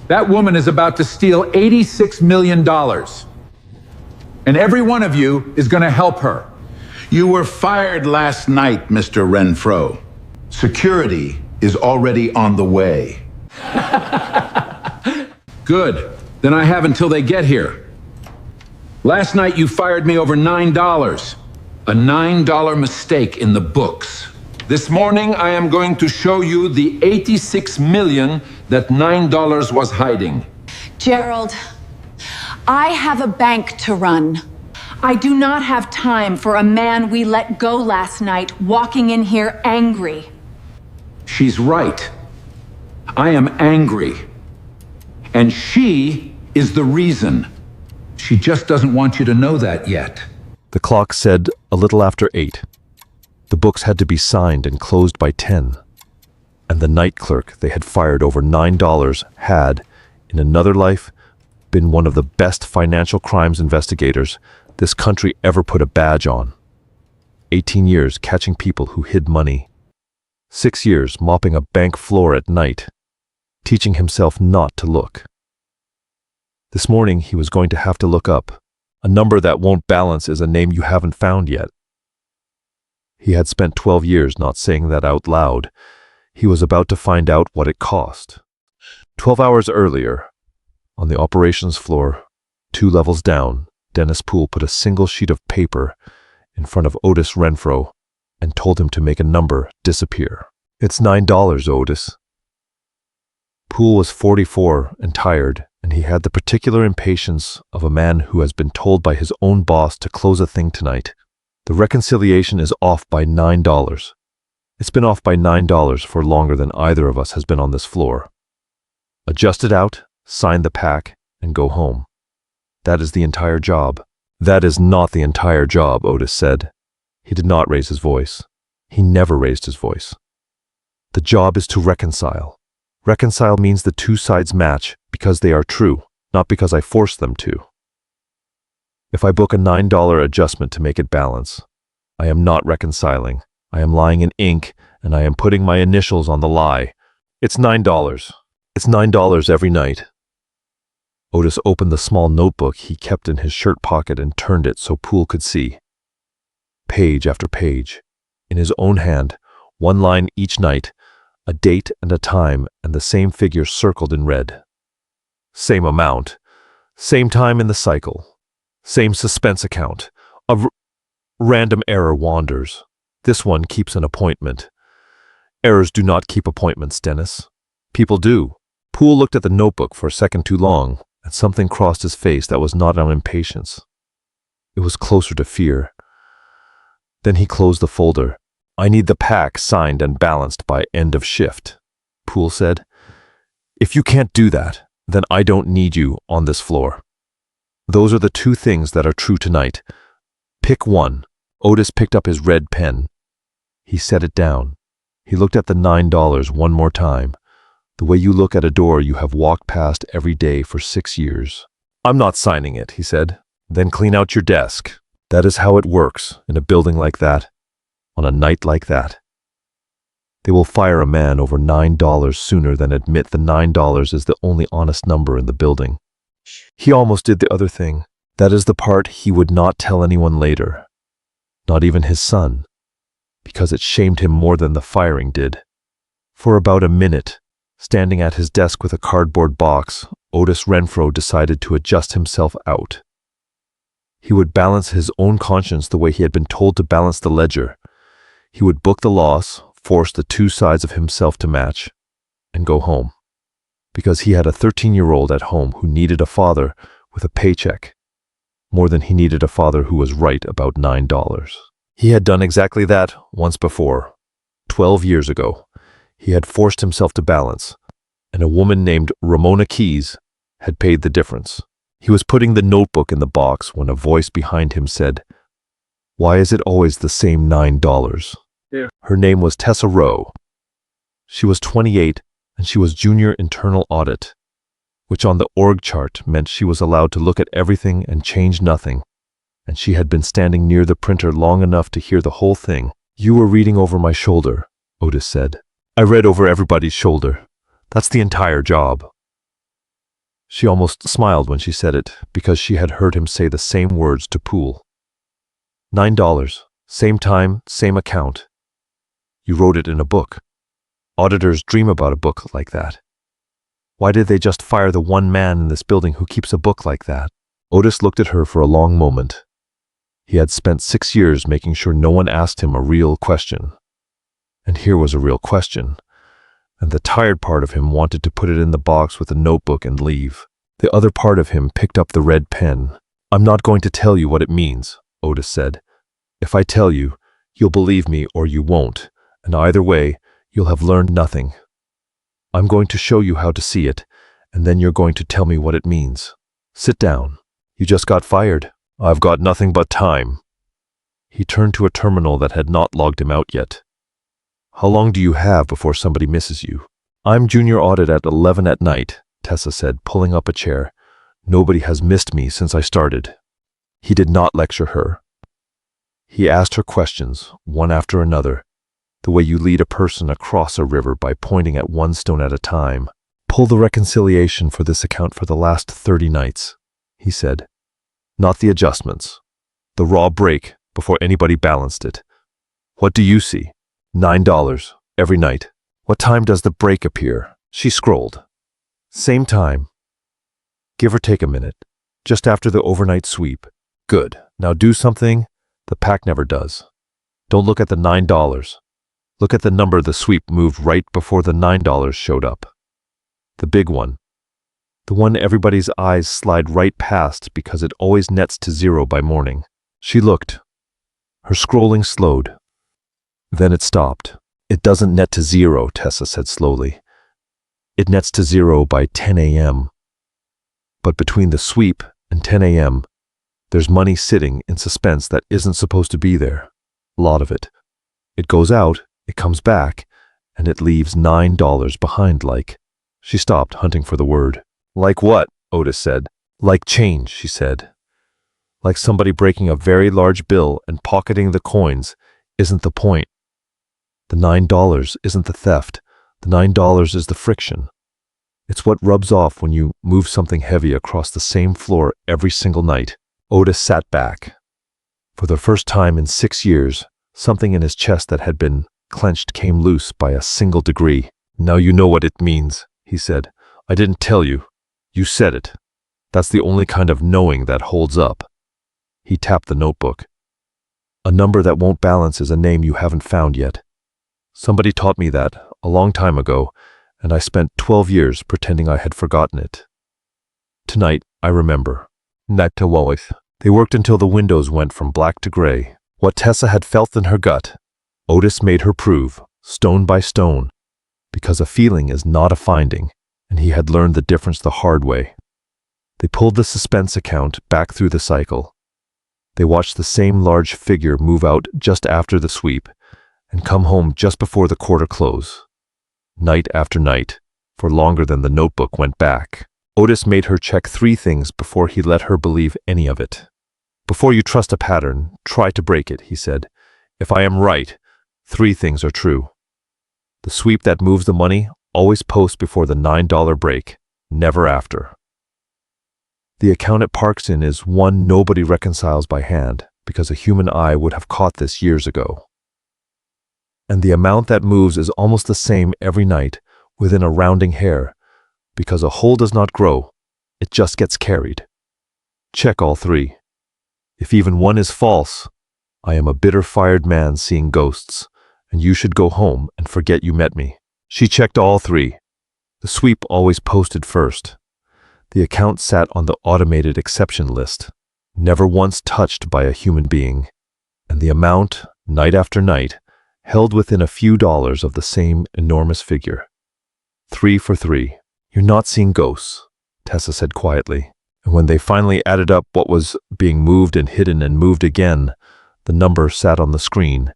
That woman is about to steal $86 million. And every one of you is going to help her. You were fired last night, Mr. Renfro. Security is already on the way. Good. Then I have until they get here. Last night you fired me over $9. A $9 mistake in the books. This morning I am going to show you the $86 million that $9 was hiding. Gerald, I have a bank to run. I do not have time for a man we let go last night walking in here angry. She's right. I am angry. And she is the reason. She just doesn't want you to know that yet. The clock said a little after 8. The books had to be signed and closed by 10. And the night clerk they had fired over $9 had, in another life, been one of the best financial crimes investigators this country ever put a badge on. 18 years catching people who hid money. 6 years mopping a bank floor at night, teaching himself not to look. This morning he was going to have to look up. A number that won't balance is a name you haven't found yet. He had spent 12 years not saying that out loud. He was about to find out what it cost. 12 hours earlier, on the operations floor, 2 levels down, Dennis Poole put a single sheet of paper in front of Otis Renfro and told him to make a number disappear. "It's $9, Otis." Poole was 44 and tired, and he had the particular impatience of a man who has been told by his own boss to close a thing tonight. The reconciliation is off by $9. It's been off by $9 for longer than either of us has been on this floor. Adjust it out, sign the pack, and go home. That is the entire job. That is not the entire job, Otis said. He did not raise his voice. He never raised his voice. The job is to reconcile. Reconcile means the two sides match because they are true, not because I force them to. If I book a $9 adjustment to make it balance, I am not reconciling. I am lying in ink, and I am putting my initials on the lie. It's $9. It's $9 every night. Otis opened the small notebook he kept in his shirt pocket and turned it so Poole could see. Page after page, in his own hand, one line each night, a date and a time, and the same figure circled in red. Same amount, same time in the cycle, same suspense account. Random error wanders. This one keeps an appointment. Errors do not keep appointments, Dennis. People do. Poole looked at the notebook for a second too long, and something crossed his face that was not an impatience. It was closer to fear. Then he closed the folder. "I need the pack signed and balanced by end of shift," Poole said. "If you can't do that, then I don't need you on this floor. Those are the two things that are true tonight. Pick one." Otis picked up his red pen. He set it down. He looked at the $9 one more time, the way you look at a door you have walked past every day for 6 years. "I'm not signing it," he said. "Then clean out your desk." That is how it works in a building like that, on a night like that. They will fire a man over $9 sooner than admit the $9 is the only honest number in the building. He almost did the other thing. That is the part he would not tell anyone later, not even his son, because it shamed him more than the firing did. For about a minute, standing at his desk with a cardboard box, Otis Renfro decided to adjust himself out. He would balance his own conscience the way he had been told to balance the ledger. He would book the loss, force the two sides of himself to match, and go home. Because he had a 13-year-old at home who needed a father with a paycheck, more than he needed a father who was right about $9. He had done exactly that once before. 12 years ago, he had forced himself to balance, and a woman named Ramona Keys had paid the difference. He was putting the notebook in the box when a voice behind him said, "Why is it always the same $9? Yeah. Her name was Tessa Rowe. She was 28, and she was junior internal audit, which on the org chart meant she was allowed to look at everything and change nothing, and she had been standing near the printer long enough to hear the whole thing. "You were reading over my shoulder," Otis said. "I read over everybody's shoulder. That's the entire job." She almost smiled when she said it, because she had heard him say the same words to Poole. $9, same time, same account. You wrote it in a book. Auditors dream about a book like that. Why did they just fire the one man in this building who keeps a book like that? Otis looked at her for a long moment. He had spent 6 years making sure no one asked him a real question. And here was a real question. And the tired part of him wanted to put it in the box with a notebook and leave. The other part of him picked up the red pen. I'm not going to tell you what it means, Otis said. If I tell you, you'll believe me or you won't, and either way, you'll have learned nothing. I'm going to show you how to see it, and then you're going to tell me what it means. Sit down. You just got fired. I've got nothing but time. He turned to a terminal that had not logged him out yet. How long do you have before somebody misses you? I'm junior audit at 11 at night, Tessa said, pulling up a chair. Nobody has missed me since I started. He did not lecture her. He asked her questions, one after another, the way you lead a person across a river by pointing at one stone at a time. Pull the reconciliation for this account for the last 30 nights, he said. Not the adjustments. The raw break before anybody balanced it. What do you see? $9 every night. What time does the break appear? She scrolled. Same time. Give or take a minute. Just after the overnight sweep. Good. Now do something the pack never does. Don't look at the $9. Look at the number the sweep moved right before the $9 showed up. The big one. The one everybody's eyes slide right past because it always nets to 0 by morning. She looked. Her scrolling slowed. Then it stopped. It doesn't net to 0, Tessa said slowly. It nets to 0 by 10 a.m. But between the sweep and 10 a.m., there's money sitting in suspense that isn't supposed to be there. A lot of it. It goes out, it comes back, and it leaves $9 behind like. She stopped, hunting for the word. Like what? Otis said. Like change, she said. Like somebody breaking a very large bill and pocketing the coins isn't the point. The $9 isn't the theft. The $9 is the friction. It's what rubs off when you move something heavy across the same floor every single night. Otis sat back. For the first time in 6 years, something in his chest that had been clenched came loose by a single degree. Now you know what it means, he said. I didn't tell you. You said it. That's the only kind of knowing that holds up. He tapped the notebook. A number that won't balance is a name you haven't found yet. Somebody taught me that a long time ago, and I spent 12 years pretending I had forgotten it. Tonight, I remember. They worked until the windows went from black to gray. What Tessa had felt in her gut, Otis made her prove, stone by stone, because a feeling is not a finding, and he had learned the difference the hard way. They pulled the suspense account back through the cycle. They watched the same large figure move out just after the sweep and come home just before the quarter close. Night after night, for longer than the notebook went back. Otis made her check 3 things before he let her believe any of it. Before you trust a pattern, try to break it, he said. If I am right, 3 things are true. The sweep that moves the money always posts before the $9 break, never after. The account it parks in is one nobody reconciles by hand, because a human eye would have caught this years ago. And the amount that moves is almost the same every night, within a rounding hair, because a whole does not grow, it just gets carried. Check all 3. If even one is false, I am a bitter fired man seeing ghosts, and you should go home and forget you met me. She checked all 3. The sweep always posted first. The account sat on the automated exception list, never once touched by a human being, and the amount, night after night, held within a few dollars of the same enormous figure. 3 for 3. You're not seeing ghosts, Tessa said quietly, and when they finally added up what was being moved and hidden and moved again, the number sat on the screen,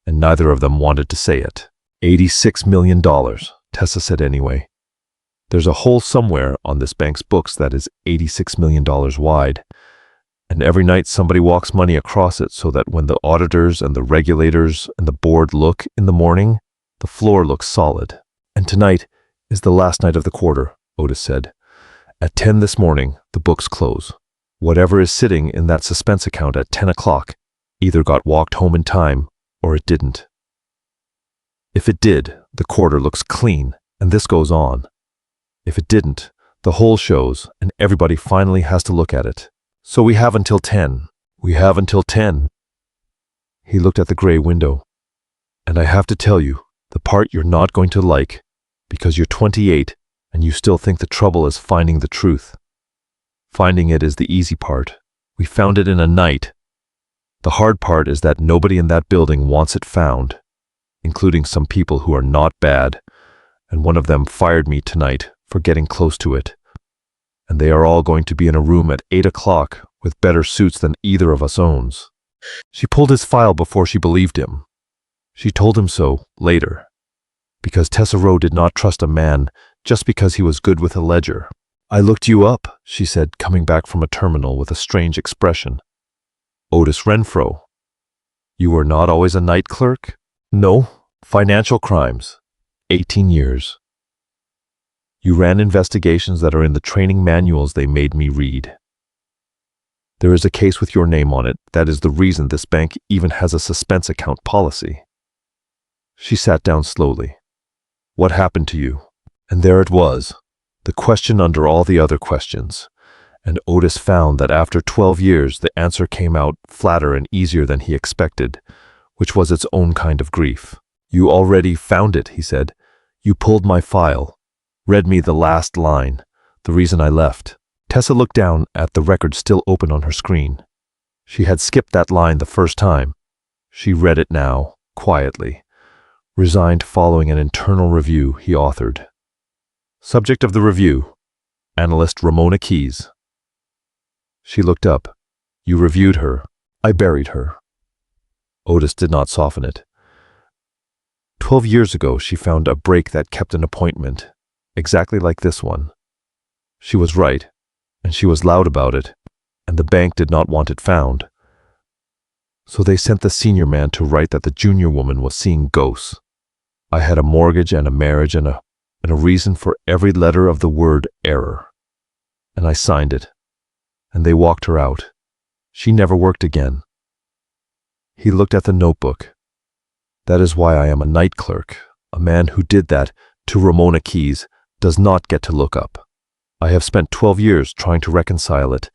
and neither of them wanted to say it. $86 million, Tessa said anyway. There's a hole somewhere on this bank's books that is $86 million wide, and every night somebody walks money across it so that when the auditors and the regulators and the board look in the morning, the floor looks solid. And tonight is the last night of the quarter, Otis said. At 10 this morning, the books close. Whatever is sitting in that suspense account at 10 o'clock either got walked home in time or it didn't. If it did, the quarter looks clean, and this goes on. If it didn't, the whole shows, and everybody finally has to look at it. So we have until 10. We have until 10. He looked at the gray window. And I have to tell you, the part you're not going to like, because you're 28 and you still think the trouble is finding the truth. Finding it is the easy part. We found it in a night. The hard part is that nobody in that building wants it found, including some people who are not bad, and one of them fired me tonight for getting close to it. And they are all going to be in a room at 8 o'clock with better suits than either of us owns. She pulled his file before she believed him. She told him so later, because Tessa Rowe did not trust a man just because he was good with a ledger. I looked you up, she said, coming back from a terminal with a strange expression. Otis Renfro. You were not always a night clerk? No, financial crimes. 18 years. You ran investigations that are in the training manuals they made me read. There is a case with your name on it. That is the reason this bank even has a suspense account policy. She sat down slowly. What happened to you? And there it was, the question under all the other questions. And Otis found that after 12 years, the answer came out flatter and easier than he expected, which was its own kind of grief. You already found it, he said. You pulled my file, read me the last line, the reason I left. Tessa looked down at the record still open on her screen. She had skipped that line the first time. She read it now, quietly, resigned following an internal review he authored. Subject of the review, Analyst Ramona Keyes. She looked up. You reviewed her. I buried her. Otis did not soften it. 12 years ago, she found a break that kept an appointment, exactly like this one. She was right, and she was loud about it, and the bank did not want it found. So they sent the senior man to write that the junior woman was seeing ghosts. I had a mortgage and a marriage and a reason for every letter of the word error. And I signed it. And they walked her out. She never worked again. He looked at the notebook. That is why I am a night clerk. A man who did that to Ramona Keyes does not get to look up. I have spent 12 years trying to reconcile it.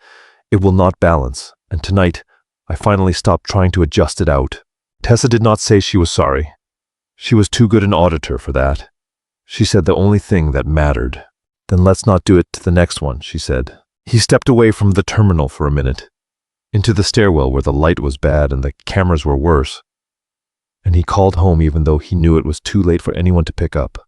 It will not balance, and tonight I finally stopped trying to adjust it out. Tessa did not say she was sorry. She was too good an auditor for that. She said the only thing that mattered. Then let's not do it to the next one, she said. He stepped away from the terminal for a minute, into the stairwell where the light was bad and the cameras were worse. And he called home even though he knew it was too late for anyone to pick up.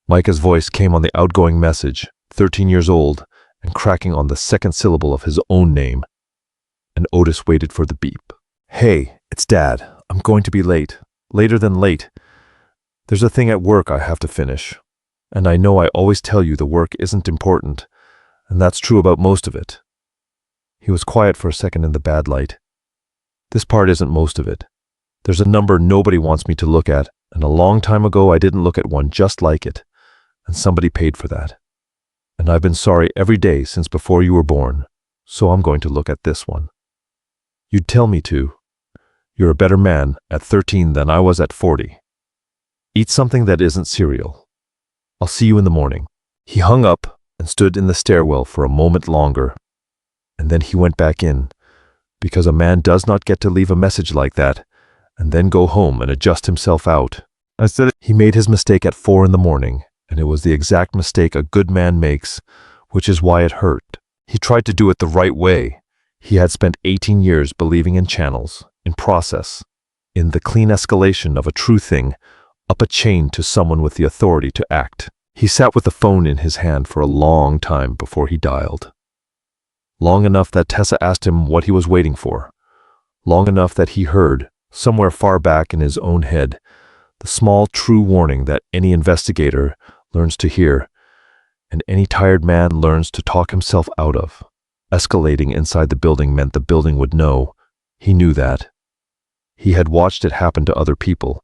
Micah's voice came on the outgoing message, 13 years old, and cracking on the second syllable of his own name. And Otis waited for the beep. Hey, it's Dad. I'm going to be late. Later than late. There's a thing at work I have to finish. And I know I always tell you the work isn't important, and that's true about most of it. He was quiet for a second in the bad light. This part isn't most of it. There's a number nobody wants me to look at, and a long time ago I didn't look at one just like it, and somebody paid for that. And I've been sorry every day since before you were born, so I'm going to look at this one. You'd tell me to. You're a better man at 13 than I was at 40. Eat something that isn't cereal. I'll see you in the morning. He hung up and stood in the stairwell for a moment longer, and then he went back in, because a man does not get to leave a message like that and then go home and adjust himself out. He made his mistake at 4 in the morning, and it was the exact mistake a good man makes, which is why it hurt. He tried to do it the right way. He had spent 18 years believing in channels, in process, in the clean escalation of a true thing, up a chain to someone with the authority to act. He sat with the phone in his hand for a long time before he dialed. Long enough that Tessa asked him what he was waiting for. Long enough that he heard, somewhere far back in his own head, the small true warning that any investigator learns to hear, and any tired man learns to talk himself out of. Escalating inside the building meant the building would know. He knew that. He had watched it happen to other people,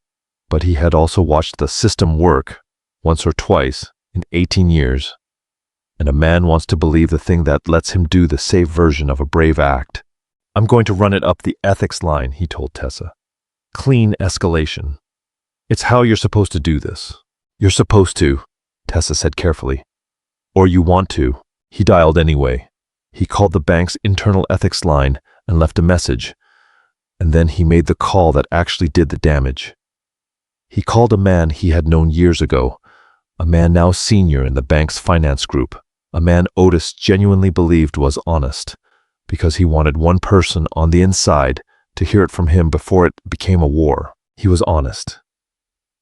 but he had also watched the system work, once or twice, in 18 years. and a man wants to believe the thing that lets him do the safe version of a brave act. I'm going to run it up the ethics line, he told Tessa. Clean escalation. It's how you're supposed to do this. You're supposed to, Tessa said carefully. Or you want to. He dialed anyway. He called the bank's internal ethics line and left a message. And then he made the call that actually did the damage. He called a man he had known years ago, a man now senior in the bank's finance group, a man Otis genuinely believed was honest, because he wanted one person on the inside to hear it from him before it became a war. He was honest.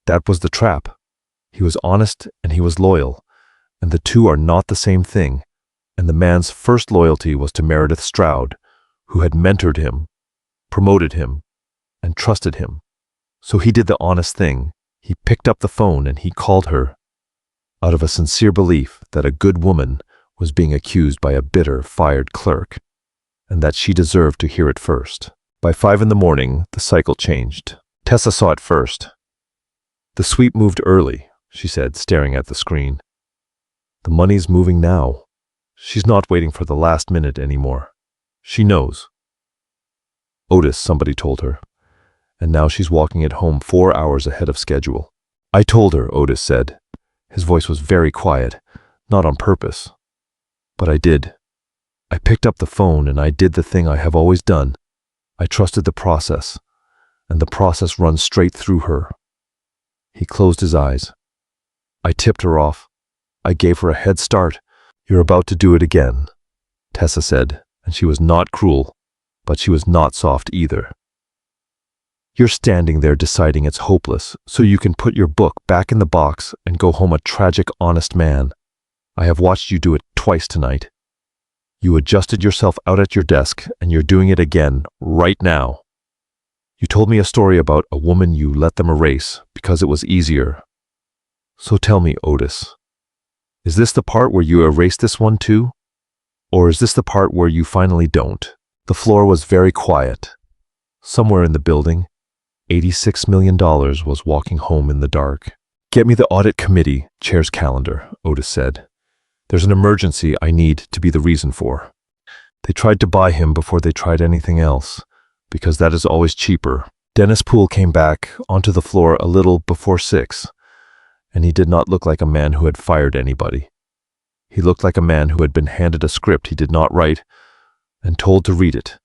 That was the trap. He was honest and he was loyal, and the two are not the same thing, and the man's first loyalty was to Meredith Stroud, who had mentored him, promoted him, and trusted him. So he did the honest thing. He picked up the phone and he called her, out of a sincere belief that a good woman was being accused by a bitter, fired clerk, and that she deserved to hear it first. By 5 a.m, the cycle changed. Tessa saw it first. The sweep moved early, she said, staring at the screen. The money's moving now. She's not waiting for the last minute anymore. She knows. Otis, somebody told her. And now she's walking it home 4 hours ahead of schedule. I told her, Otis said. His voice was very quiet, not on purpose. But I did. I picked up the phone and I did the thing I have always done. I trusted the process, and the process runs straight through her. He closed his eyes. I tipped her off. I gave her a head start. You're about to do it again, Tessa said, and she was not cruel, but she was not soft either. You're standing there deciding it's hopeless, so you can put your book back in the box and go home a tragic, honest man. I have watched you do it twice tonight. You adjusted yourself out at your desk, and you're doing it again, right now. You told me a story about a woman you let them erase because it was easier. So tell me, Otis, is this the part where you erase this one too? Or is this the part where you finally don't? The floor was very quiet. Somewhere in the building, $86 million was walking home in the dark. Get me the audit committee chair's calendar, Otis said. There's an emergency I need to be the reason for. They tried to buy him before they tried anything else, because that is always cheaper. Dennis Poole came back onto the floor a little before 6, and he did not look like a man who had fired anybody. He looked like a man who had been handed a script he did not write and told to read it.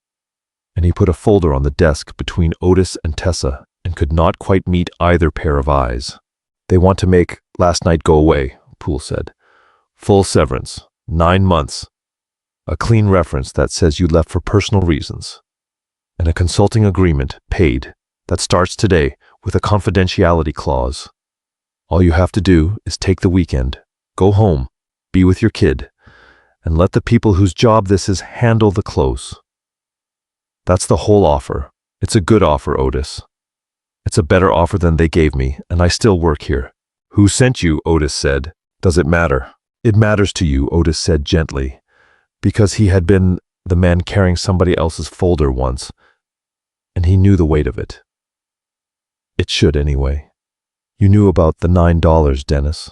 And he put a folder on the desk between Otis and Tessa and could not quite meet either pair of eyes. They want to make last night go away, Poole said. Full severance, 9 months. A clean reference that says you left for personal reasons. And a consulting agreement, paid, that starts today with a confidentiality clause. All you have to do is take the weekend, go home, be with your kid, and let the people whose job this is handle the close. That's the whole offer. It's a good offer, Otis. It's a better offer than they gave me, and I still work here. Who sent you? Otis said. Does it matter? It matters to you, Otis said gently, because he had been the man carrying somebody else's folder once, and he knew the weight of it. It should anyway. You knew about the $9, Dennis.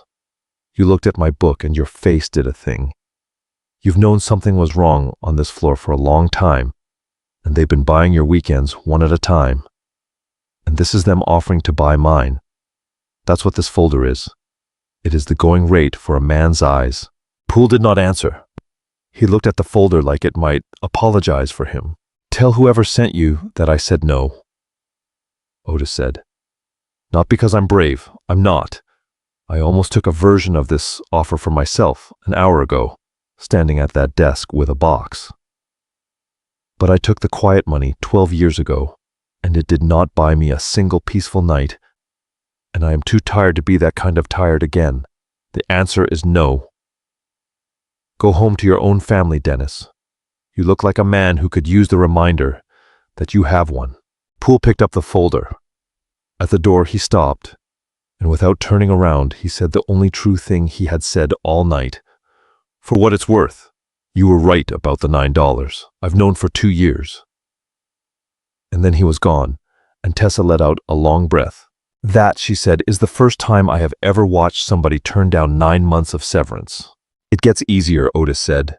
You looked at my book and your face did a thing. You've known something was wrong on this floor for a long time, and they've been buying your weekends one at a time. And this is them offering to buy mine. That's what this folder is. It is the going rate for a man's eyes. Poole did not answer. He looked at the folder like it might apologize for him. Tell whoever sent you that I said no, Otis said. Not because I'm brave. I'm not. I almost took a version of this offer for myself an hour ago, standing at that desk with a box. But I took the quiet money 12 years ago, and it did not buy me a single peaceful night, and I am too tired to be that kind of tired again. The answer is no. Go home to your own family, Dennis. You look like a man who could use the reminder that you have one. Poole picked up the folder. At the door he stopped, and without turning around, he said the only true thing he had said all night. For what it's worth, you were right about the $9. I've known for 2 years. And then he was gone, and Tessa let out a long breath. That, she said, is the first time I have ever watched somebody turn down 9 months of severance. It gets easier, Otis said.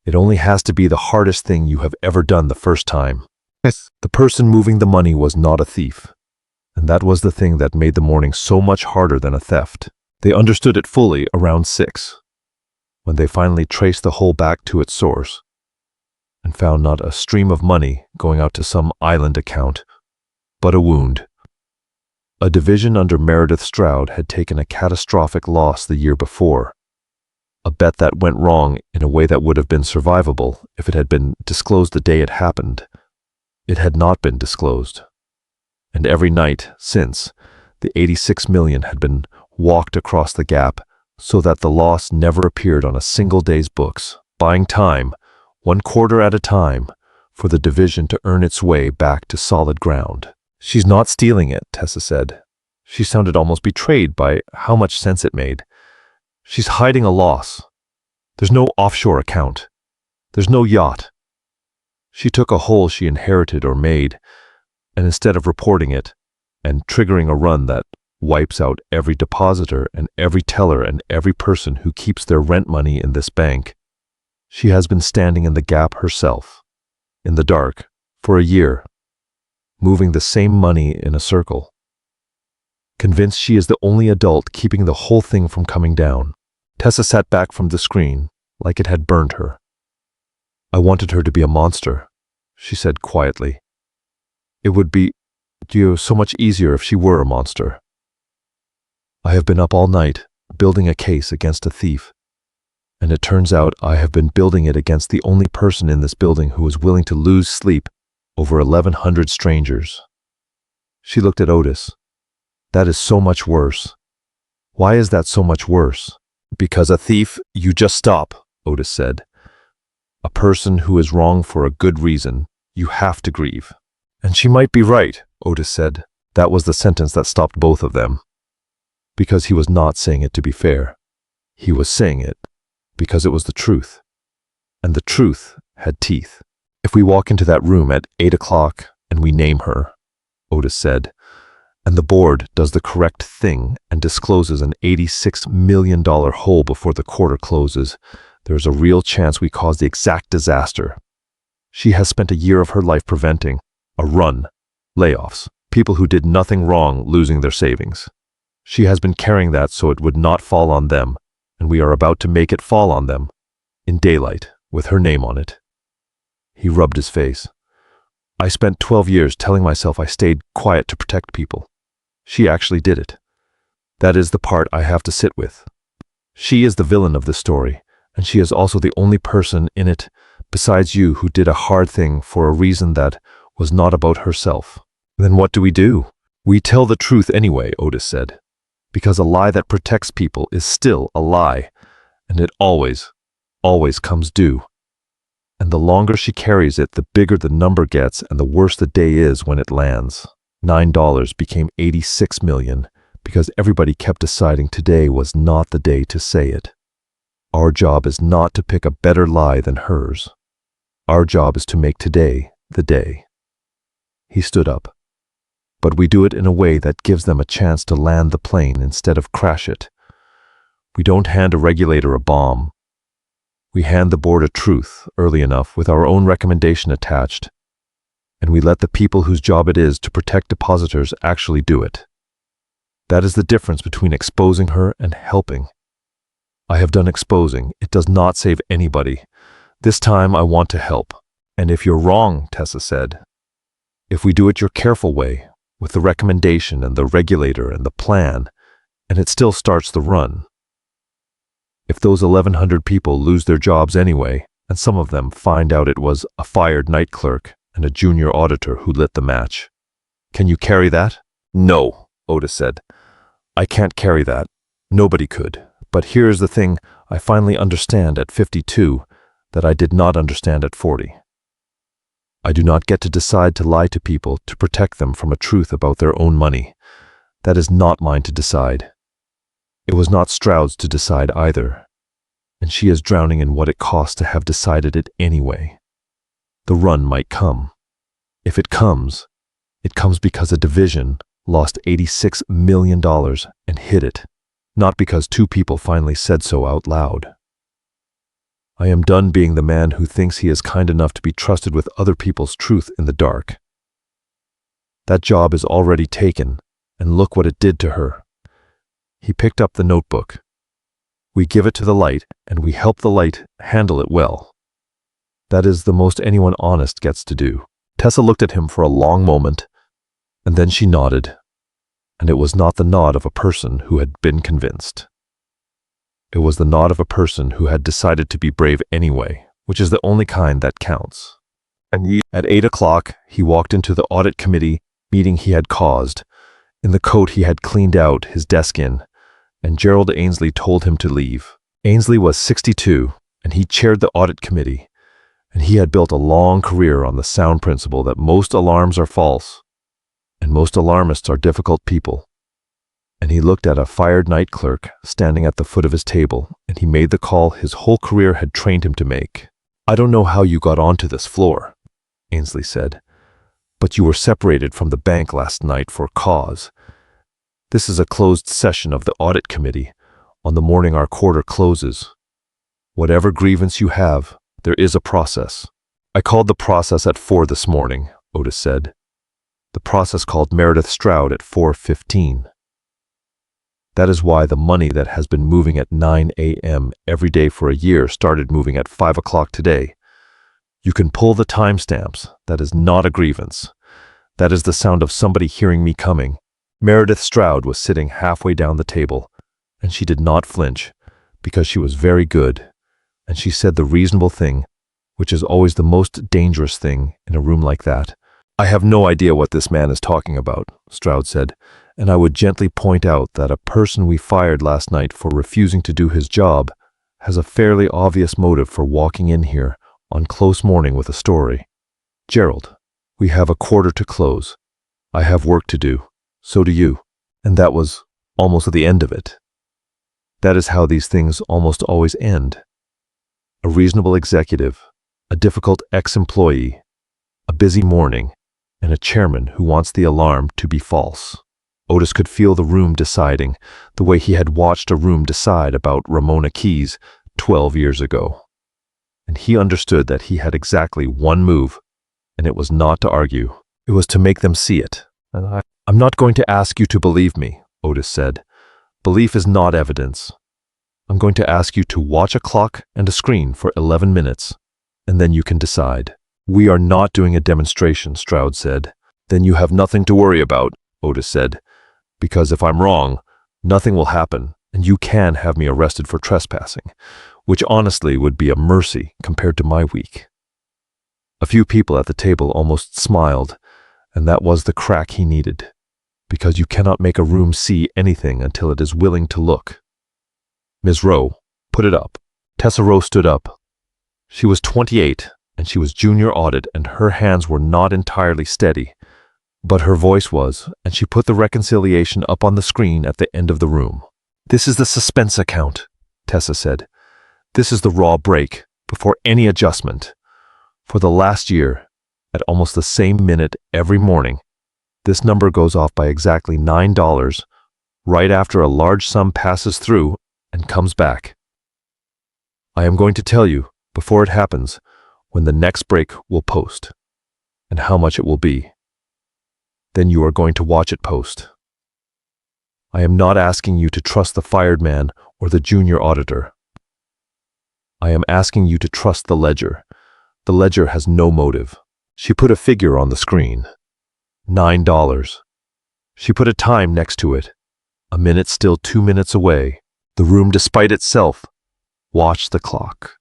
It only has to be the hardest thing you have ever done the first time. Yes. The person moving the money was not a thief. And that was the thing that made the morning so much harder than a theft. They understood it fully around 6, when they finally traced the hole back to its source, and found not a stream of money going out to some island account, but a wound. A division under Meredith Stroud had taken a catastrophic loss the year before. A bet that went wrong in a way that would have been survivable if it had been disclosed the day it happened. It had not been disclosed. And every night since, the 86 million had been walked across the gap so that the loss never appeared on a single day's books, buying time, 1 quarter at a time, for the division to earn its way back to solid ground. She's not stealing it, Tessa said. She sounded almost betrayed by how much sense it made. She's hiding a loss. There's no offshore account. There's no yacht. She took a hole she inherited or made, and instead of reporting it and triggering a run that wipes out every depositor and every teller and every person who keeps their rent money in this bank, she has been standing in the gap herself, in the dark, for a year, moving the same money in a circle, convinced she is the only adult keeping the whole thing from coming down. Tessa sat back from the screen like it had burned her. I wanted her to be a monster, she said quietly. It would be so much easier if she were a monster. I have been up all night, building a case against a thief. And it turns out I have been building it against the only person in this building who is willing to lose sleep over 1,100 strangers. She looked at Otis. That is so much worse. Why is that so much worse? Because a thief, you just stop, Otis said. A person who is wrong for a good reason, you have to grieve. And she might be right, Otis said. That was the sentence that stopped both of them. Because he was not saying it to be fair. He was saying it because it was the truth. And the truth had teeth. If we walk into that room at 8 o'clock and we name her, Otis said, and the board does the correct thing and discloses an $86 million hole before the quarter closes, there is a real chance we cause the exact disaster. She has spent a year of her life preventing a run, layoffs, people who did nothing wrong losing their savings. She has been carrying that so it would not fall on them, and we are about to make it fall on them, in daylight, with her name on it. He rubbed his face. I spent 12 years telling myself I stayed quiet to protect people. She actually did it. That is the part I have to sit with. She is the villain of the story, and she is also the only person in it besides you who did a hard thing for a reason that was not about herself. Then what do? We tell the truth anyway, Otis said, because a lie that protects people is still a lie, and it always comes due. And the longer she carries it, the bigger the number gets and the worse the day is when it lands. $9 became 86 million because everybody kept deciding today was not the day to say it. Our job is not to pick a better lie than hers. Our job is to make today the day. He stood up. But we do it in a way that gives them a chance to land the plane instead of crash it. We don't hand a regulator a bomb. We hand the board a truth early enough with our own recommendation attached, and we let the people whose job it is to protect depositors actually do it. That is the difference between exposing her and helping. I have done exposing. It does not save anybody. This time I want to help. And if you're wrong, Tessa said, if we do it your careful way, with the recommendation and the regulator and the plan, and it still starts the run. If those 1,100 people lose their jobs anyway, and some of them find out it was a fired night clerk and a junior auditor who lit the match, can you carry that? No, Otis said. I can't carry that. Nobody could. But here is the thing I finally understand at 52 that I did not understand at 40. I do not get to decide to lie to people to protect them from a truth about their own money. That is not mine to decide. It was not Stroud's to decide either. And she is drowning in what it costs to have decided it anyway. The run might come. If it comes because a division lost $86 million and hid it, not because 2 people finally said so out loud. I am done being the man who thinks he is kind enough to be trusted with other people's truth in the dark. That job is already taken, and look what it did to her. He picked up the notebook. We give it to the light, and we help the light handle it well. That is the most anyone honest gets to do. Tessa looked at him for a long moment, and then she nodded, and it was not the nod of a person who had been convinced. It was the nod of a person who had decided to be brave anyway, which is the only kind that counts. And at 8 o'clock, he walked into the audit committee meeting he had caused, in the coat he had cleaned out his desk in, and Gerald Ainsley told him to leave. Ainsley was 62, and he chaired the audit committee, and he had built a long career on the sound principle that most alarms are false, and most alarmists are difficult people. And he looked at a fired night clerk standing at the foot of his table, and he made the call his whole career had trained him to make. I don't know how you got onto this floor, Ainsley said, but you were separated from the bank last night for cause. This is a closed session of the audit committee on the morning our quarter closes. Whatever grievance you have, there is a process. I called the process at 4 this morning, Otis said. The process called Meredith Stroud at 4:15. That is why the money that has been moving at 9 a.m. every day for a year started moving at 5 o'clock today. You can pull the timestamps. That is not a grievance. That is the sound of somebody hearing me coming. Meredith Stroud was sitting halfway down the table, and she did not flinch, because she was very good, and she said the reasonable thing, which is always the most dangerous thing in a room like that. I have no idea what this man is talking about, Stroud said, and I would gently point out that a person we fired last night for refusing to do his job has a fairly obvious motive for walking in here on close morning with a story. Gerald, we have a quarter to close. I have work to do. So do you. And that was almost the end of it. That is how these things almost always end. A reasonable executive, a difficult ex-employee, a busy morning, and a chairman who wants the alarm to be false. Otis could feel the room deciding, the way he had watched a room decide about Ramona Keyes 12 years ago. And he understood that he had exactly one move, and it was not to argue. It was to make them see it. And I'm not going to ask you to believe me, Otis said. Belief is not evidence. I'm going to ask you to watch a clock and a screen for 11 minutes, and then you can decide. We are not doing a demonstration, Stroud said. Then you have nothing to worry about, Otis said, because if I'm wrong, nothing will happen, and you can have me arrested for trespassing, which honestly would be a mercy compared to my week. A few people at the table almost smiled, and that was the crack he needed, because you cannot make a room see anything until it is willing to look. Ms. Rowe, put it up. Tessa Rowe stood up. She was 28, and she was junior audit, and her hands were not entirely steady, but her voice was, and she put the reconciliation up on the screen at the end of the room. This is the suspense account, Tessa said. This is the raw break, before any adjustment. For the last year, at almost the same minute every morning, this number goes off by exactly $9 right after a large sum passes through and comes back. I am going to tell you, before it happens, when the next break will post, and how much it will be. Then you are going to watch it post. I am not asking you to trust the fired man or the junior auditor. I am asking you to trust the ledger. The ledger has no motive. She put a figure on the screen. $9. She put a time next to it. A minute still 2 minutes away. The room, despite itself, watched the clock.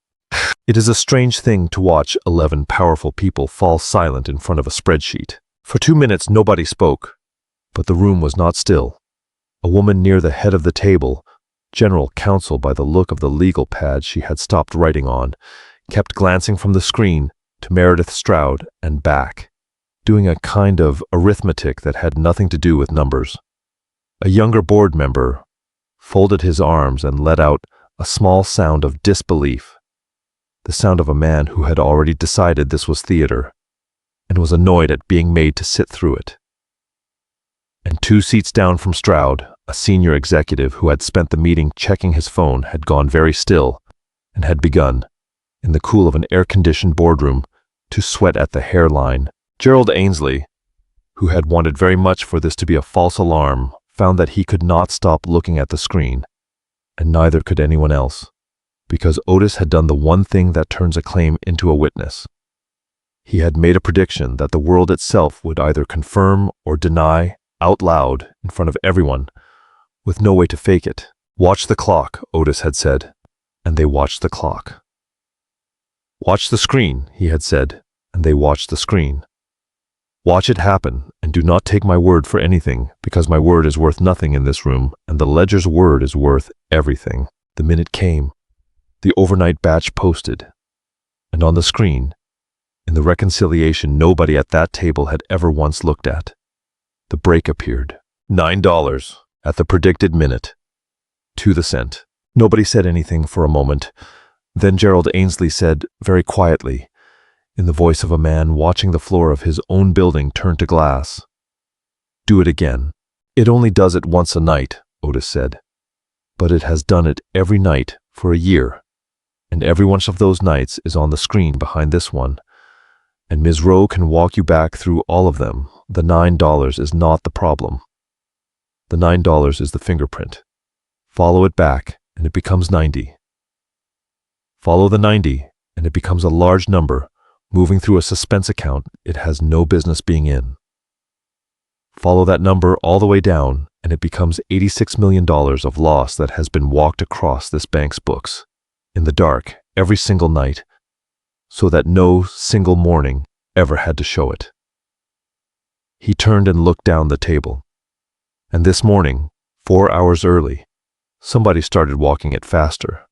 It is a strange thing to watch 11 powerful people fall silent in front of a spreadsheet. For 2 minutes nobody spoke, but the room was not still. A woman near the head of the table, general counsel by the look of the legal pad she had stopped writing on, kept glancing from the screen to Meredith Stroud and back, doing a kind of arithmetic that had nothing to do with numbers. A younger board member folded his arms and let out a small sound of disbelief, the sound of a man who had already decided this was theater, and was annoyed at being made to sit through it. And 2 seats down from Stroud, a senior executive who had spent the meeting checking his phone had gone very still and had begun, in the cool of an air-conditioned boardroom, to sweat at the hairline. Gerald Ainsley, who had wanted very much for this to be a false alarm, found that he could not stop looking at the screen, and neither could anyone else, because Otis had done the one thing that turns a claim into a witness. He had made a prediction that the world itself would either confirm or deny out loud in front of everyone, with no way to fake it. "Watch the clock," Otis had said, and they watched the clock. "Watch the screen," he had said, and they watched the screen. "Watch it happen, and do not take my word for anything, because my word is worth nothing in this room, and the ledger's word is worth everything." The minute came, the overnight batch posted, and on the screen, in the reconciliation nobody at that table had ever once looked at, the break appeared. $9 at the predicted minute, to the cent. Nobody said anything for a moment. Then Gerald Ainsley said, very quietly, in the voice of a man watching the floor of his own building turn to glass, "Do it again." "It only does it once a night," Otis said, "but it has done it every night for a year, and every one of those nights is on the screen behind this one, and Ms. Rowe can walk you back through all of them. The $9 is not the problem. The $9 is the fingerprint. Follow it back, and it becomes 90. Follow the 90, and it becomes a large number, moving through a suspense account it has no business being in. Follow that number all the way down, and it becomes $86 million of loss that has been walked across this bank's books, in the dark, every single night, so that no single morning ever had to show it." He turned and looked down the table. And this morning, 4 hours early, somebody started walking it faster.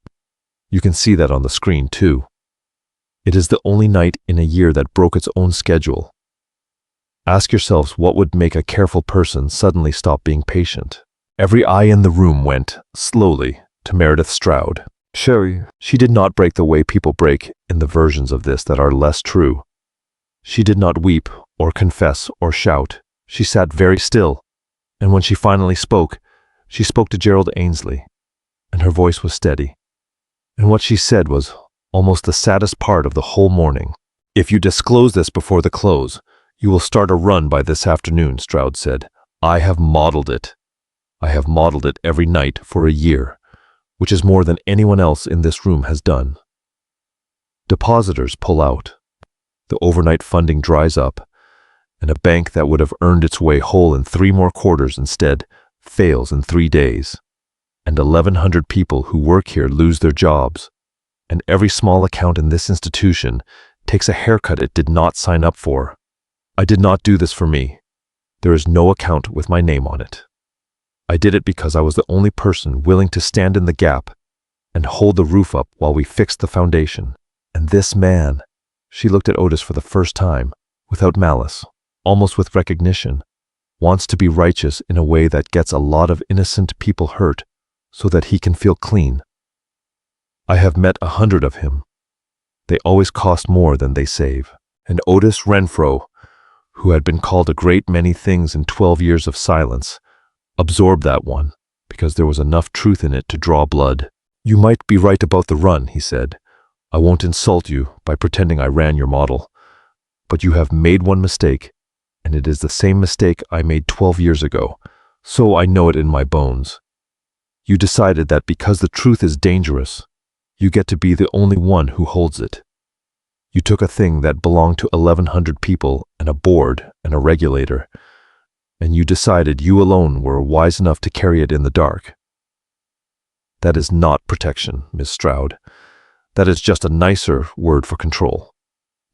You can see that on the screen, too. It is the only night in a year that broke its own schedule. Ask yourselves what would make a careful person suddenly stop being patient. Every eye in the room went, slowly, to Meredith Stroud. She did not break the way people break in the versions of this that are less true. She did not weep, or confess, or shout. She sat very still, and when she finally spoke, she spoke to Gerald Ainsley, and her voice was steady. And what she said was almost the saddest part of the whole morning. "If you disclose this before the close, you will start a run by this afternoon," Stroud said. "I have modeled it. I have modeled it every night for a year, which is more than anyone else in this room has done. Depositors pull out. The overnight funding dries up, and a bank that would have earned its way whole in 3 more quarters instead fails in 3 days. And 1,100 people who work here lose their jobs, and every small account in this institution takes a haircut it did not sign up for. I did not do this for me. There is no account with my name on it. I did it because I was the only person willing to stand in the gap and hold the roof up while we fixed the foundation. And this man," she looked at Otis for the first time, without malice, almost with recognition, "wants to be righteous in a way that gets a lot of innocent people hurt so that he can feel clean. I have met 100 of him. They always cost more than they save." And Otis Renfro, who had been called a great many things in 12 years of silence, absorbed that one, because there was enough truth in it to draw blood. "You might be right about the run," he said. "I won't insult you by pretending I ran your model. But you have made one mistake, and it is the same mistake I made 12 years ago, so I know it in my bones. You decided that because the truth is dangerous, you get to be the only one who holds it. You took a thing that belonged to 1,100 people and a board and a regulator, and you decided you alone were wise enough to carry it in the dark. That is not protection, Miss Stroud. That is just a nicer word for control.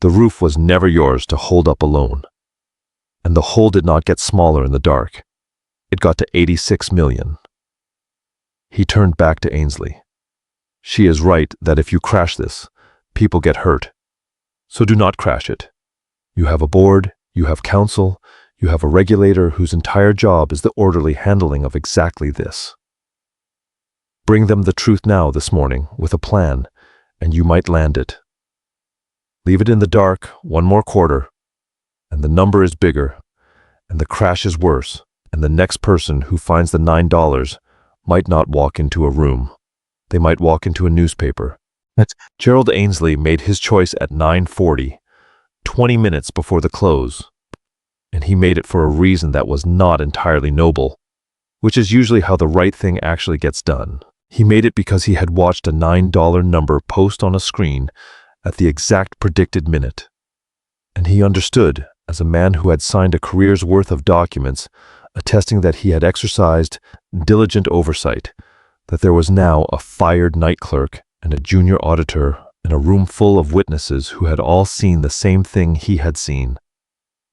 The roof was never yours to hold up alone. And the hole did not get smaller in the dark. It got to 86 million. He turned back to Ainsley. She is right that if you crash this, people get hurt. So do not crash it. You have a board, you have counsel, you have a regulator whose entire job is the orderly handling of exactly this. Bring them the truth now this morning with a plan, and you might land it. Leave it in the dark 1 more quarter, and the number is bigger, and the crash is worse, and the next person who finds the $9 might not walk into a room. They might walk into a newspaper, Gerald Ainsley made his choice at 9:40, 20 minutes before the close. And he made it for a reason that was not entirely noble, which is usually how the right thing actually gets done. He made it because he had watched a $9 number post on a screen at the exact predicted minute. And he understood, as a man who had signed a career's worth of documents attesting that he had exercised diligent oversight, that there was now a fired night clerk and a junior auditor in a room full of witnesses who had all seen the same thing he had seen.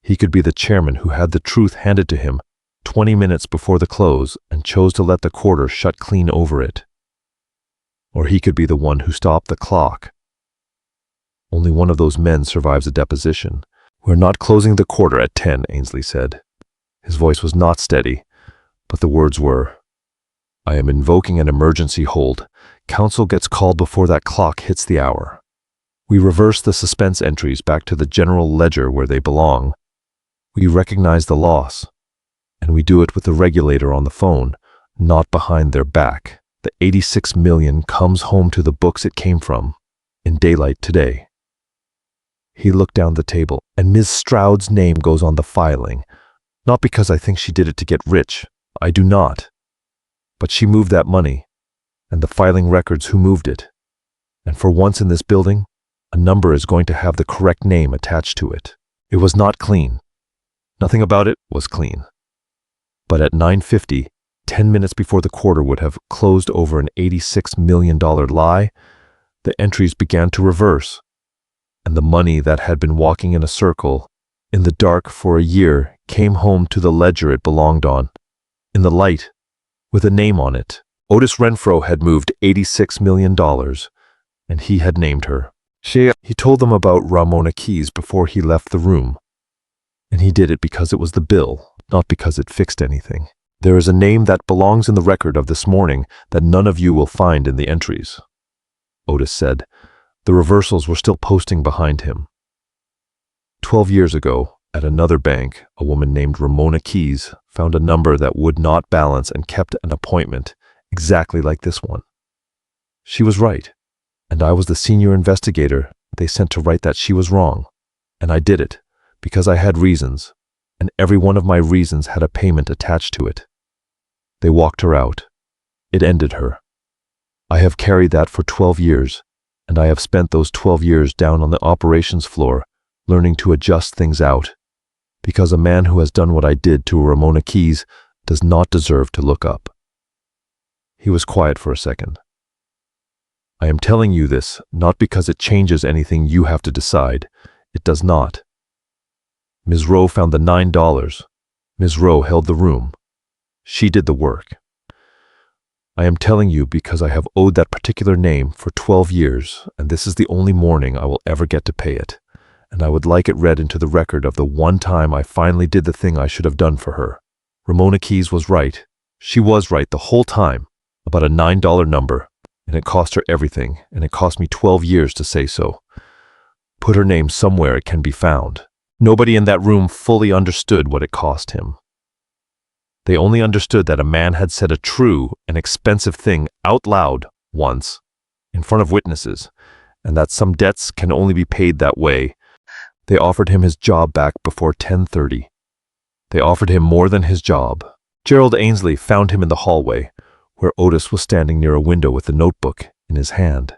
He could be the chairman who had the truth handed to him 20 minutes before the close and chose to let the quarter shut clean over it. Or he could be the one who stopped the clock. Only one of those men survives a deposition. "We're not closing the quarter at 10, Ainsley said. His voice was not steady, but the words were, "I am invoking an emergency hold. Counsel gets called before that clock hits the hour." We reverse the suspense entries back to the general ledger where they belong. We recognize the loss, and we do it with the regulator on the phone, not behind their back. The 86 million comes home to the books it came from, in daylight today. He looked down the table, and Ms. Stroud's name goes on the filing, not because I think she did it to get rich. I do not. But she moved that money, and the filing records who moved it. And for once in this building, a number is going to have the correct name attached to it. It was not clean. Nothing about it was clean. But at 9:50, 10 minutes before the quarter would have closed over an $86 million lie, the entries began to reverse, and the money that had been walking in a circle, in the dark for a year, came home to the ledger it belonged on, in the light, with a name on it. Otis Renfro had moved $86 million, and he had named her. He told them about Ramona Keys before he left the room, and he did it because it was the bill, not because it fixed anything. There is a name that belongs in the record of this morning that none of you will find in the entries, Otis said. The reversals were still posting behind him. 12 years ago, at another bank, a woman named Ramona Keys found a number that would not balance and kept an appointment exactly like this one. She was right, and I was the senior investigator they sent to write that she was wrong, and I did it because I had reasons, and every one of my reasons had a payment attached to it. They walked her out. It ended her. I have carried that for 12 years, and I have spent those 12 years down on the operations floor learning to adjust things out, because a man who has done what I did to Ramona Keys does not deserve to look up. He was quiet for a second. I am telling you this not because it changes anything you have to decide. It does not. Ms. Rowe found the $9. Ms. Rowe held the room. She did the work. I am telling you because I have owed that particular name for 12 years, and this is the only morning I will ever get to pay it, and I would like it read into the record of the one time I finally did the thing I should have done for her. Ramona Keys was right. She was right the whole time about a $9 number, and it cost her everything, and it cost me 12 years to say so. Put her name somewhere it can be found. Nobody in that room fully understood what it cost him. They only understood that a man had said a true and expensive thing out loud once, in front of witnesses, and that some debts can only be paid that way. They offered him his job back before 10:30. They offered him more than his job. Gerald Ainsley found him in the hallway, where Otis was standing near a window with a notebook in his hand.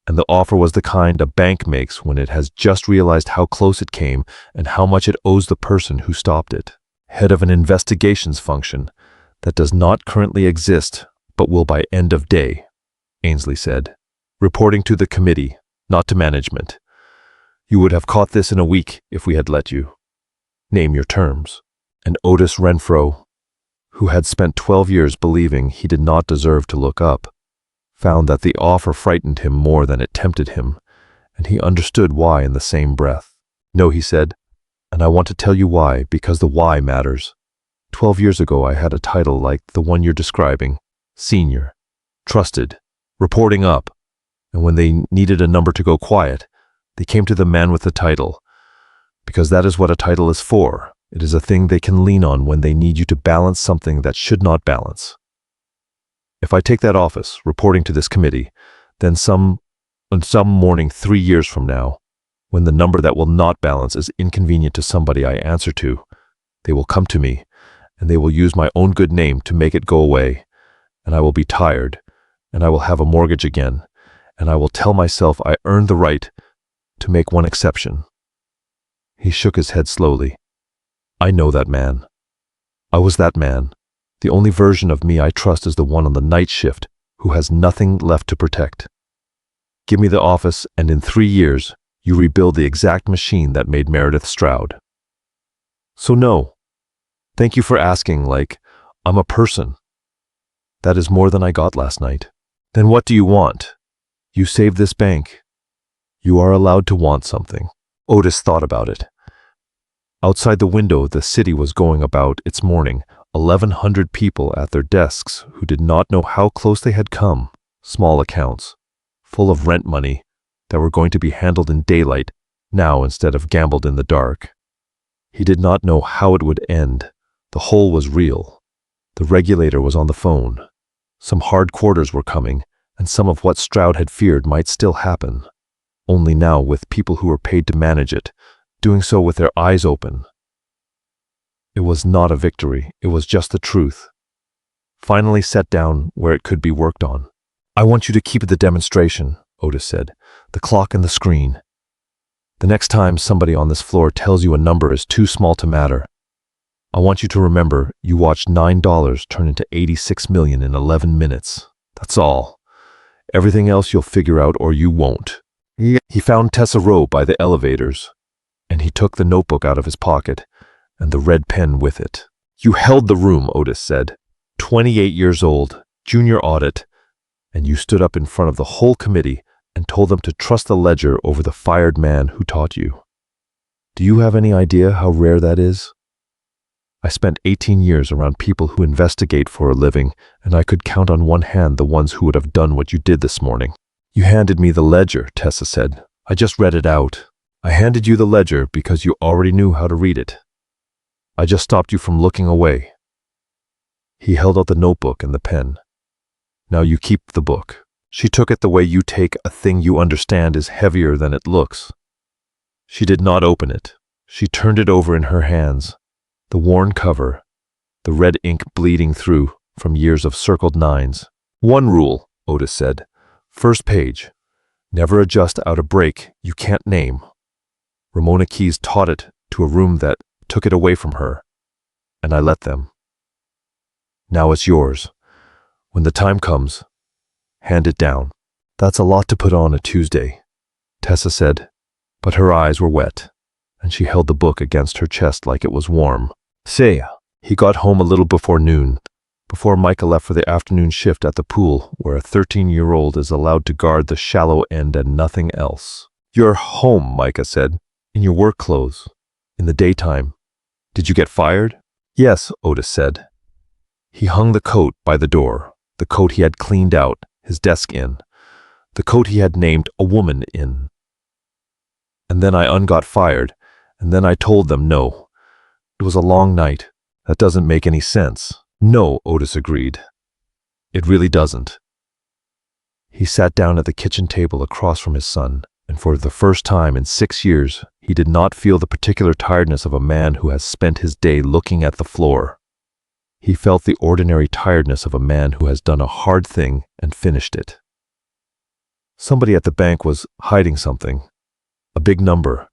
And the offer was the kind a bank makes when it has just realized how close it came and how much it owes the person who stopped it. Head of an investigations function that does not currently exist but will by end of day, Ainsley said. Reporting to the committee, not to management. You would have caught this in a week if we had let you. Name your terms. And Otis Renfro, who had spent 12 years believing he did not deserve to look up, found that the offer frightened him more than it tempted him, and he understood why in the same breath. No, he said, and I want to tell you why, because the why matters. 12 years ago I had a title like the one you're describing, senior, trusted, reporting up, and when they needed a number to go quiet, they came to the man with the title, because that is what a title is for. It is a thing they can lean on when they need you to balance something that should not balance. If I take that office, reporting to this committee, then some On some morning 3 years from now, when the number that will not balance is inconvenient to somebody I answer to, they will come to me, and they will use my own good name to make it go away, and I will be tired, and I will have a mortgage again, and I will tell myself I earned the right to make one exception. He shook his head slowly. I know that man. I was that man. The only version of me I trust is the one on the night shift who has nothing left to protect. Give me the office, and in 3 years, you rebuild the exact machine that made Meredith Stroud. So no. Thank you for asking, like, I'm a person. That is more than I got last night. Then what do you want? You saved this bank. You are allowed to want something. Otis thought about it. Outside the window, the city was going about its morning, 1,100 people at their desks who did not know how close they had come, small accounts, full of rent money that were going to be handled in daylight now instead of gambled in the dark. He did not know how it would end. The hole was real. The regulator was on the phone. Some hard quarters were coming, and some of what Stroud had feared might still happen, only now with people who were paid to manage it, doing so with their eyes open. It was not a victory, it was just the truth. Finally set down where it could be worked on. I want you to keep the demonstration, Otis said, the clock and the screen. The next time somebody on this floor tells you a number is too small to matter, I want you to remember you watched $9 turn into 86 million in 11 minutes. That's all. Everything else you'll figure out or you won't. He found Tessa Rowe by the elevators, and he took the notebook out of his pocket and the red pen with it. You held the room, Otis said. 28 years old, junior audit, and you stood up in front of the whole committee and told them to trust the ledger over the fired man who taught you. Do you have any idea how rare that is? I spent 18 years around people who investigate for a living, and I could count on one hand the ones who would have done what you did this morning. You handed me the ledger, Tessa said. I just read it out. I handed you the ledger because you already knew how to read it. I just stopped you from looking away. He held out the notebook and the pen. Now you keep the book. She took it the way you take a thing you understand is heavier than it looks. She did not open it. She turned it over in her hands. The worn cover, the red ink bleeding through from years of circled nines. One rule, Otis said. First page. Never adjust out a break you can't name. Ramona Keyes taught it to a room that took it away from her, and I let them. Now it's yours. When the time comes, hand it down. That's a lot to put on a Tuesday, Tessa said, but her eyes were wet, and she held the book against her chest like it was warm. Say, he got home a little before noon, before Micah left for the afternoon shift at the pool, where a 13-year-old is allowed to guard the shallow end and nothing else. You're home, Micah said, in your work clothes, in the daytime. Did you get fired? Yes, Otis said. He hung the coat by the door, the coat he had cleaned out, his desk in, the coat he had named a woman in. And then I got fired, and then I told them no. It was a long night. That doesn't make any sense. No, Otis agreed. It really doesn't. He sat down at the kitchen table across from his son, and for the first time in 6 years, he did not feel the particular tiredness of a man who has spent his day looking at the floor. He felt the ordinary tiredness of a man who has done a hard thing and finished it. Somebody at the bank was hiding something, a big number,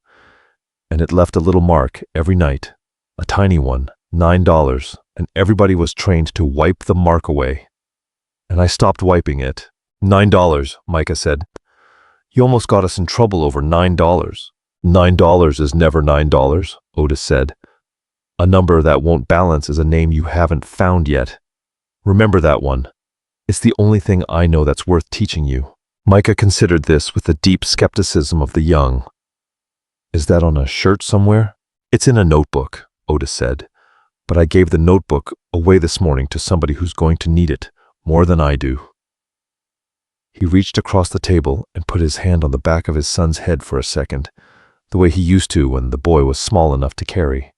and it left a little mark every night, a tiny one, $9, and everybody was trained to wipe the mark away. And I stopped wiping it. $9, Micah said. You almost got us in trouble over $9. $9 is never $9, Otis said. A number that won't balance is a name you haven't found yet. Remember that one. It's the only thing I know that's worth teaching you. Micah considered this with the deep skepticism of the young. Is that on a shirt somewhere? It's in a notebook, Otis said. But I gave the notebook away this morning to somebody who's going to need it more than I do. He reached across the table and put his hand on the back of his son's head for a second, the way he used to when the boy was small enough to carry.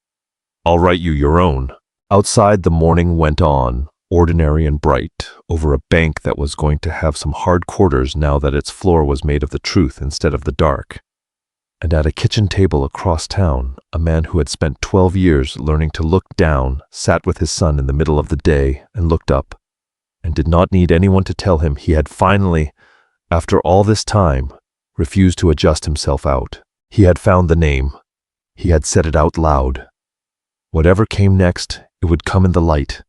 I'll write you your own. Outside, the morning went on. ordinary and bright, over a bank that was going to have some hard quarters now that its floor was made of the truth instead of the dark. And at a kitchen table across town, a man who had spent 12 years learning to look down sat with his son in the middle of the day and looked up, and did not need anyone to tell him he had finally, after all this time, refused to adjust himself out. He had found the name. He had said it out loud. Whatever came next, it would come in the light.